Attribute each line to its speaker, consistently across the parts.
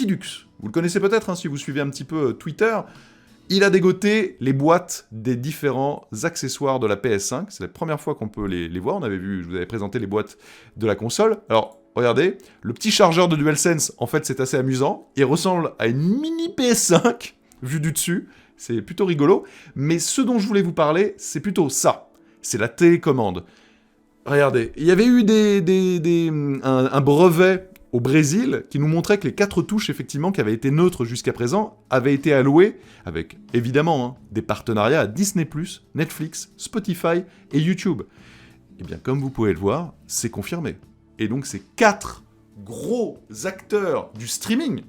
Speaker 1: Optidux. Vous le connaissez peut-être hein, si vous suivez un petit peu Twitter. Il a dégoté les boîtes des différents accessoires de la PS5. C'est la première fois qu'on peut les voir. On avait vu, je vous avais présenté les boîtes de la console. Alors, regardez, le petit chargeur de DualSense, en fait, c'est assez amusant. Il ressemble à une mini PS5, vue du dessus. C'est plutôt rigolo. Mais ce dont je voulais vous parler, c'est plutôt ça. C'est la télécommande. Regardez, il y avait eu un brevet au Brésil qui nous montrait que les 4 touches, effectivement, qui avaient été neutres jusqu'à présent, avaient été allouées, avec, évidemment, hein, des partenariats à Disney+, Netflix, Spotify et YouTube. Eh bien, comme vous pouvez le voir, c'est confirmé. Et donc, c'est 4 gros acteurs du streaming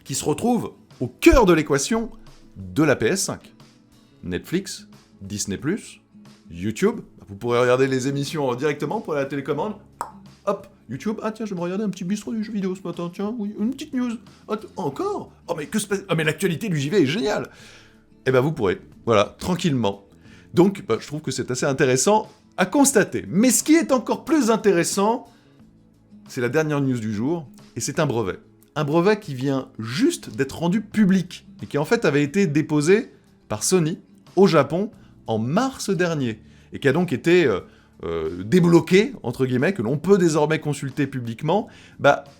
Speaker 1: qui se retrouvent au cœur de l'équation de la PS5. Netflix, Disney+, YouTube. Vous pourrez regarder les émissions directement pour la télécommande. Hop, YouTube. Ah tiens, je vais me regarder un petit bistrot du jeu vidéo ce matin. Tiens, oui, une petite news. Ah, encore ? Oh mais mais l'actualité du JV est géniale. Eh ben vous pourrez. Voilà, tranquillement. Donc, je trouve que c'est assez intéressant à constater. Mais ce qui est encore plus intéressant, c'est la dernière news du jour, et c'est un brevet. Un brevet qui vient juste d'être rendu public, et qui en fait avait été déposé par Sony au Japon en mars dernier, et qui a donc été débloqué, entre guillemets, que l'on peut désormais consulter publiquement,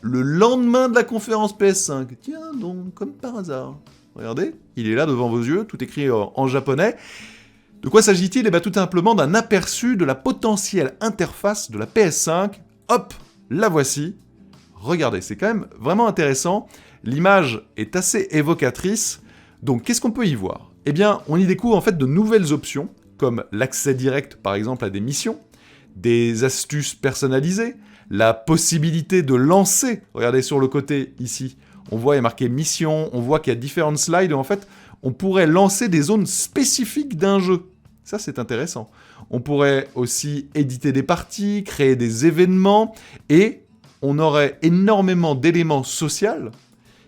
Speaker 1: le lendemain de la conférence PS5. Tiens donc, comme par hasard. Regardez, il est là devant vos yeux, tout écrit en japonais. De quoi s'agit-il ? Tout simplement d'un aperçu de la potentielle interface de la PS5. Hop, la voici. Regardez, c'est quand même vraiment intéressant. L'image est assez évocatrice. Donc, qu'est-ce qu'on peut y voir ? Eh bien, on y découvre en fait de nouvelles options, comme l'accès direct, par exemple, à des missions, des astuces personnalisées, la possibilité de lancer, regardez sur le côté ici, on voit il y a marqué mission, on voit qu'il y a différentes slides où en fait, on pourrait lancer des zones spécifiques d'un jeu. Ça, c'est intéressant. On pourrait aussi éditer des parties, créer des événements, et on aurait énormément d'éléments sociaux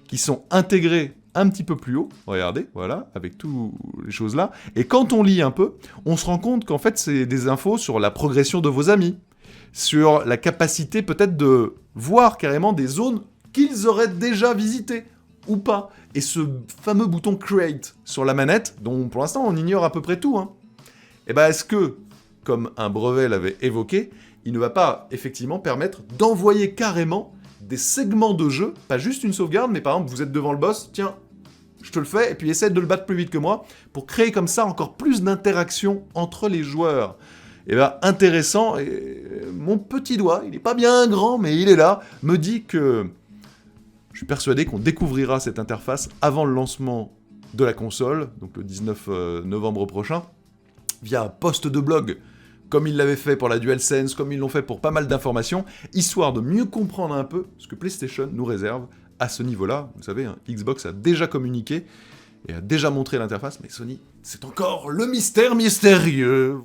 Speaker 1: qui sont intégrés un petit peu plus haut, regardez, voilà, avec toutes les choses là. Et quand on lit un peu, on se rend compte qu'en fait, c'est des infos sur la progression de vos amis, sur la capacité peut-être de voir carrément des zones qu'ils auraient déjà visitées, ou pas. Et ce fameux bouton Create sur la manette, dont pour l'instant on ignore à peu près tout, hein. Et est-ce que, comme un brevet l'avait évoqué, il ne va pas effectivement permettre d'envoyer carrément des segments de jeu, pas juste une sauvegarde, mais par exemple, vous êtes devant le boss, tiens, je te le fais, et puis essaie de le battre plus vite que moi, pour créer comme ça encore plus d'interaction entre les joueurs. Et intéressant, et mon petit doigt, il n'est pas bien grand, mais il est là, me dit que je suis persuadé qu'on découvrira cette interface avant le lancement de la console, donc le 19 novembre prochain, via un post de blog, comme ils l'avaient fait pour la DualSense, comme ils l'ont fait pour pas mal d'informations, histoire de mieux comprendre un peu ce que PlayStation nous réserve à ce niveau-là. Vous savez, hein, Xbox a déjà communiqué et a déjà montré l'interface, mais Sony, c'est encore le mystère mystérieux.